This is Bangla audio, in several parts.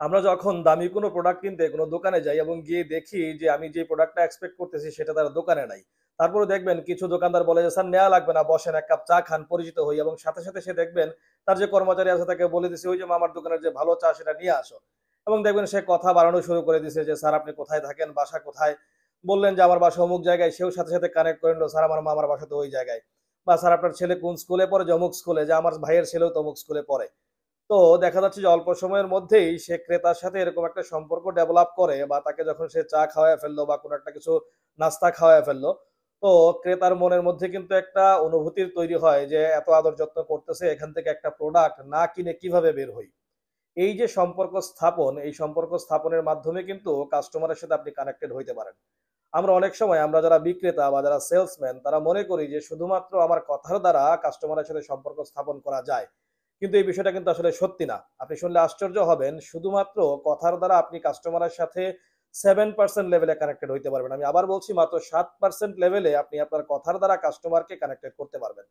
আমরা যখন দামি কোনো প্রোডাক্ট কিনতে কোনো দোকানে যাই এবং গিয়ে দেখি যে আমি যে প্রোডাক্টটা এক্সপেক্ট করতেছি সেটা তার দোকানে নাই। তারপরে দেখবেন কিছু দোকানদার বলে যে, "স্যার নেয়া লাগবে না, বসেন ১ কাপ চা খান, পরিচিত হই" এবং সাথে, সাথে সে দেখবেন তার যে কর্মচারী আছে তাকে বলে দিছে, "ওই যে মামার দোকানের যে ভালো চা সেটা নিয়ে আসো।" এবং দেখবেন সে কথা বাড়ানো শুরু করে দিছে যে, "স্যার আপনি কোথায় থাকেন? বাসা কোথায়?" বললেন যে, "আমার বাসা অমুক জায়গায়।" সেও সাথে, সাথে কানেক্ট করে নিল, "স্যার আমার মামার বাসা তো ওই জায়গায়।" বা, "স্যার আপনার ছেলে কোন স্কুলে পড়ে?" যে, "অমুক স্কুলে।" যে, "আমার ভাইয়ের ছেলেও তো অমুক স্কুলে পড়ে।" তো দেখা যাচ্ছে যে অল্প সময়ের মধ্যেই সে ক্রেতার সাথে এরকম একটা সম্পর্ক ডেভেলপ করে বা তাকে যখন সে চা খাওয়ায় ফেললো বা কোনো একটা কিছু নাস্তা খাওয়ায় ফেললো, তো ক্রেতার মনের মধ্যে কিন্তু একটা অনুভূতির তৈরি হয় যে এত আদর যত্ন করতেছে, এখান থেকে একটা প্রোডাক্ট না কিনে কিভাবে বের হই। এই যে সম্পর্ক স্থাপন, এই সম্পর্ক স্থাপনের মাধ্যমে কিন্তু কাস্টমারের সাথে আপনি কানেক্টেড হইতে পারেন। আমরা অনেক সময় আমরা যারা বিক্রেতা বা যারা সেলসম্যান তারা মনে করি যে শুধুমাত্র আমার কথার দ্বারা কাস্টমারের সাথে সম্পর্ক স্থাপন করা যায়। কিন্তু এই বিষয়টা কিন্তু আসলে সত্যি না। আপনি শুনলে আশ্চর্য হবেন, শুধুমাত্র কথার দ্বারা আপনি কাস্টমারের সাথে 7% লেভেলে কানেক্টেড হইতে পারবেন। আমি আবার বলছি মাত্র 7% লেভেলে আপনি আপনার কথার দ্বারা কাস্টমারকে কানেক্টেড করতে পারবেন।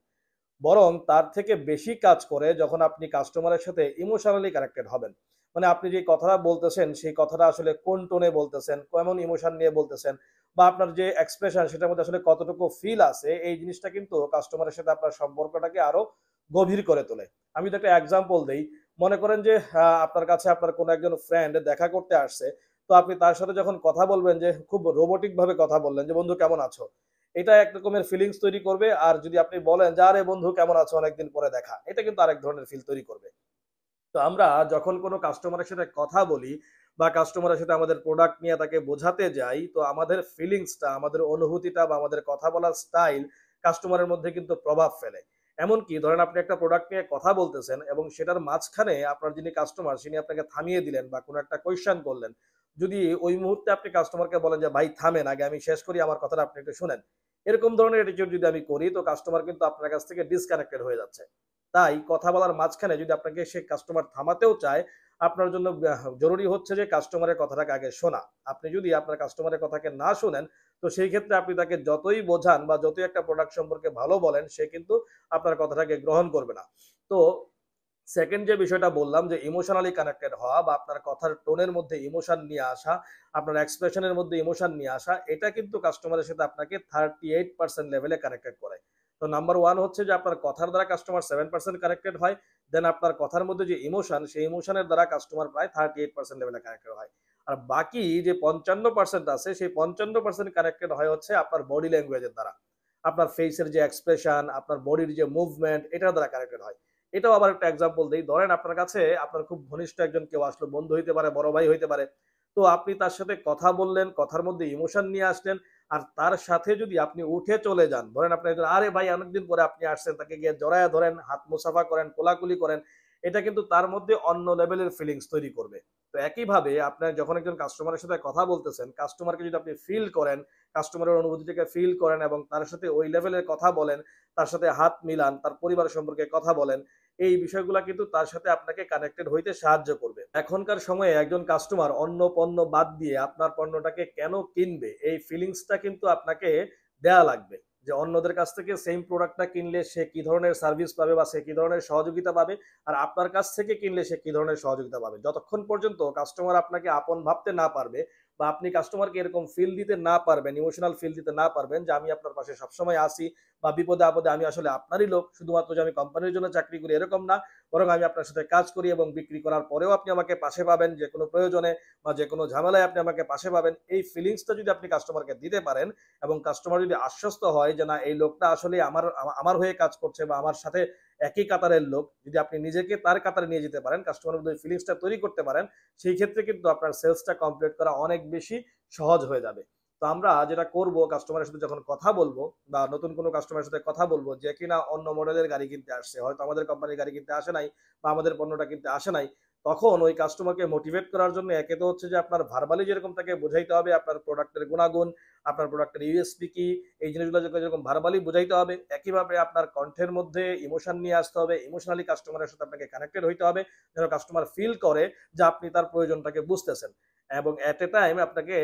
বরং তার থেকে বেশি কাজ করে যখন আপনি কাস্টমারের সাথে ইমোশনালি কানেক্টেড হবেন। মানে আপনি যে কথাটা বলতেছেন, সেই কথাটা আসলে কোন টোনে বলতেছেন, কেমন ইমোশন নিয়ে বলতেছেন বা আপনার যে এক্সপ্রেশন সেটার মধ্যে আসলে কতটুকু ফিল আছে, এই জিনিসটা কিন্তু কাস্টমারের সাথে আপনার সম্পর্কটাকে আরো গভীর করে তোলে। আমি যদি একটা এক্সাম্পল দেই, মনে করেন যে আপনার কাছে আপনার কোনো একজন ফ্রেন্ড দেখা করতে আসছে। তো আপনি তার সাথে যখন কথা বলবেন যে খুব রোবটিক ভাবে কথা বললেন যে, "বন্ধু কেমন আছো?" এটা এক রকমের ফিলিংস তৈরি করবে। আর যদি আপনি বলেন যে, "আরে বন্ধু কেমন আছো? অনেকদিন পরে দেখা।" এটা কিন্তু আরেক ধরনের ফিল তৈরি করবে। তো আমরা যখন কোনো কাস্টমারের সাথে কথা বলি বা কাস্টমারের সাথে আমাদের প্রোডাক্ট নিয়ে তাকে বোঝাতে যাই, তো আমাদের ফিলিংসটা, আমাদের অনুভূতিটা বা আমাদের কথা বলার স্টাইল কাস্টমারের মধ্যে কিন্তু প্রভাব ফেলে। এমনকি ধরেন আপনি একটা প্রোডাক্ট নিয়ে কথা বলতেছেন এবং সেটার মাঝখানে আপনার যিনি কাস্টমার তিনি আপনাকে থামিয়ে দিলেন বা কোনো একটা কোয়েশ্চেন করলেন। যদি ওই মুহূর্তে আপনি কাস্টমারকে বলেন যে, "ভাই থামেন, আগে আমি শেষ করি, আমার কথাটা আপনি একটু শুনেন।" এরকম ধরনের অ্যাটিটিউড যদি আমি করি, তো কাস্টমার কিন্তু আপনার কাছ থেকে ডিসকানেক্টেড হয়ে যাচ্ছে। তাই কথা বলার মাঝখানে যদি আপনাকে সে কাস্টমার থামাতেও চায়, আপনার জন্য জরুরি হচ্ছে যে কাস্টমারের কথাটাকে আগে শোনা। আপনি যদি আপনার কাস্টমারের কথাকে না শোনেন, তো সেই ক্ষেত্রে আপনি তাকে যতই বোঝান বা যতই একটা প্রোডাক্ট সম্পর্কে ভালো বলেন, সে কিন্তু আপনার কথাটাকে গ্রহণ করবে না। তো সেকেন্ড যে বিষয়টা বললাম যে ইমোশনালি কানেক্টেড হওয়া বা আপনার কথার টোনের মধ্যে ইমোশন নিয়ে আসা, আপনার এক্সপ্রেশনের মধ্যে ইমোশন নিয়ে আসা, এটা কিন্তু কাস্টমারের সাথে আপনাকে 38% লেভেলে কানেক্টেড করে। তো নাম্বার 1 হচ্ছে যে আপনার কথার দ্বারা কাস্টমার 7% কানেক্টেড হয়। দেন আপনার কথার মধ্যে যে ইমোশন, সেই ইমোশনের দ্বারা কাস্টমার প্রায় 38% লেভেলে কানেক্টেড হয়। আর বাকি যে 55% আছে, সেই 55% কানেক্টেড হয় হচ্ছে আপনার বডি ল্যাঙ্গুয়েজের দ্বারা। আপনার ফেসের যে এক্সপ্রেশন, আপনার বডির যে মুভমেন্ট, এটার দ্বারা কানেক্টেড হয়। এটাও আবার একটা এক্সাম্পল দেই। ধরেন আপনার কাছে আপনার খুব ঘনিষ্ঠ একজন কেউ আসলো, বন্ধু হইতে পারে, বড় ভাই হইতে পারে। তো আপনি তার সাথে কথা বললেন, কথার মধ্যে ইমোশন নিয়ে আসলেন। আর তার সাথে যদি আপনি উঠে চলে যান, ধরেন আপনি একজন, "আরে ভাই অনেকদিন পরে আপনি আসছেন।" তাকে গিয়ে জড়ায়া ধরেন, হাত মুসাফা করেন, কোলাকুলি করেন। এটা কিন্তু তার মধ্যে অন্য লেভেলের ফিলিংস তৈরি করবে। তো একইভাবে আপনার যখন একজন কাস্টমারের সাথে কথা বলতেছেন, কাস্টমারকে যদি আপনি ফিল করেন, কাস্টমারের অনুভূতিটাকে ফিল করেন এবং তার সাথে ওই লেভেলের কথা বলেন, তার সাথে হাত মিলান, তার পরিবার সম্পর্কে কথা বলেন, এই বিষয়গুলা কিন্তু তার সাথে আপনাকে কানেক্টেড হইতে সাহায্য করবে। এখনকার সময়ে একজন কাস্টমার অন্য পণ্য বাদ দিয়ে আপনার পণ্যটাকে কেন কিনবে? এই ফিলিংসটা কিন্তু আপনাকে দেয়া লাগবে। যে অন্যদের কাছ থেকে সেইম প্রোডাক্টটা কিনলে সে কি ধরনের সার্ভিস পাবে বা সে কি ধরনের সহযোগিতা পাবে, আর আপনার কাছ থেকে কিনলে সে কি ধরনের সহযোগিতা পাবে। যতক্ষণ পর্যন্ত কাস্টমার আপনাকে আপন ভাবতে না পারবে বা আপনি কাস্টমারকে এরকম ফিল দিতে না পারবেন, ইমোশনাল ফিল দিতে না পারবেন যে আমি আপনার পাশে সবসময় আছি বা বিপদে আপদে আমি আসলে আপনারই লোক, শুধুমাত্র যে আমি কোম্পানির জন্য চাকরি করি এরকম না, বরং আমি আপনার সাথে কাজ করি এবং বিক্রি করার পরেও আপনি আমাকে পাশে পাবেন যেকোনো প্রয়োজনে বা যেকোনো ঝামেলায় আপনি আমাকে পাশে পাবেন। এই ফিলিংসটা যদি আপনি কাস্টমারকে দিতে পারেন এবং কাস্টমার যদি আশ্বস্ত হয় যে না এই লোকটা আসলে আমার হয়ে কাজ করছে বা আমার সাথে একই কাতারের লোক, যদি আপনি নিজেকে তার কাতারে নিয়ে যেতে পারেন, কাস্টমারের মধ্যে ওই ফিলিংসটা তৈরি করতে পারেন, সেই ক্ষেত্রে কিন্তু আপনার সেলসটা কমপ্লিট করা অনেক বেশি সহজ হয়ে যাবে। তো আমরা যেটা করব, কাস্টমারের সাথে যখন কথা বলবো বা নতুন কোনো কাস্টমারের সাথে কথা বলবো যে কিনা অন্য মডেলের গাড়ি কিনতে আসছে, হয়তো আমাদের কোম্পানির গাড়ি কিনতে আসে নাই বা আমাদের পণ্যটা কিনতে আসে নাই, তখন ওই কাস্টমারকে মোটিভেট করার জন্য একে তো হচ্ছে যে আপনার ভার্বালি যেরকম তাকে বোঝাইতে হবে আপনার প্রোডাক্টের গুণাগুণ, আপনার প্রোডাক্টের ইউএসপি কি, এই জিনিসগুলো যেরকম ভার্বালি বোঝাইতে হবে, একইভাবে আপনার কণ্ঠের মধ্যে ইমোশন নিয়ে আসতে হবে, ইমোশনালি কাস্টমারের সাথে আপনাকে কানেক্টেড হইতে হবে, যেন কাস্টমার ফিল করে যে আপনি তার প্রয়োজনটাকে বুঝতেছেন। এবং এট এ টাইম আপনাকে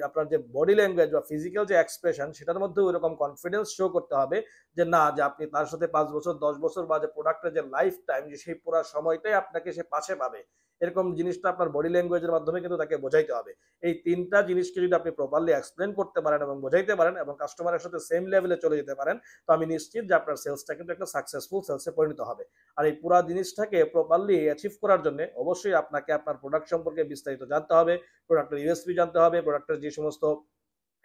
আপনার যে বডি ল্যাঙ্গুয়েজ বা ফিজিক্যাল যে এক্সপ্রেশন সেটার মধ্যে ওইরকম কনফিডেন্স শো করতে হবে যে না, যে আপনি তার সাথে 5 বছর 10 বছর বা যে প্রোডাক্টের যে লাইফ টাইম যে সেই পুরো সময়টাই আপনাকে সে পাশে পাবে, এরকম জিনিসটা আপনার বডি ল্যাঙ্গুয়েজের মাধ্যমে কিন্তু তাকে বোঝাইতে হবে। এই তিনটা জিনিসকে যদি আপনি প্রপারলি এক্সপ্লেন করতে পারেন এবং বোঝাইতে পারেন এবং কাস্টমারের সাথে সেম লেভেলে চলে যেতে পারেন, তো আমি নিশ্চিত যে আপনার সেলসটা কিন্তু একটা সাকসেসফুল সেলসে পরিণত হবে। আর এই পুরো জিনিসটাকে প্রপারলি অ্যাচিভ করার জন্য অবশ্যই আপনাকে আপনার প্রোডাক্ট সম্পর্কে বিস্তারিত জানতে হবে, প্রোডাক্টের ইউএসপি জানতে হবে, প্রোডাক্টের যে সমস্ত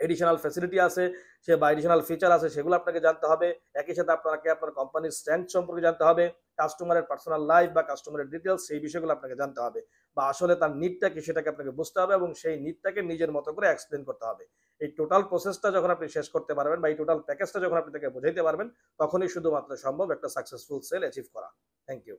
এডিশনাল ফ্যাসিলিটি আছে সে বা এডিশনাল ফিচার আছে সেগুলো আপনাকে জানতে হবে। একই সাথে আপনাকে আপনার কোম্পানির স্ট্রেংথ সম্পর্কে জানতে হবে, কাস্টমারের পার্সোনাল লাইফ বা কাস্টমারের ডিটেলস সেই বিষয়গুলো আপনাকে জানতে হবে, বা আসলে তার নিডটা কি সেটাকে আপনাকে বুঝতে হবে এবং সেই নিডটাকে নিজের মতো করে এক্সপ্লেন করতে হবে। এই টোটাল প্রসেসটা যখন আপনি শেষ করতে পারবেন বা এই টোটাল প্যাকেজটা যখন আপনি তাকে বোঝাইতে পারবেন, তখনই শুধুমাত্র সম্ভব একটা সাকসেসফুল সেল অ্যাচিভ করা। Thank you.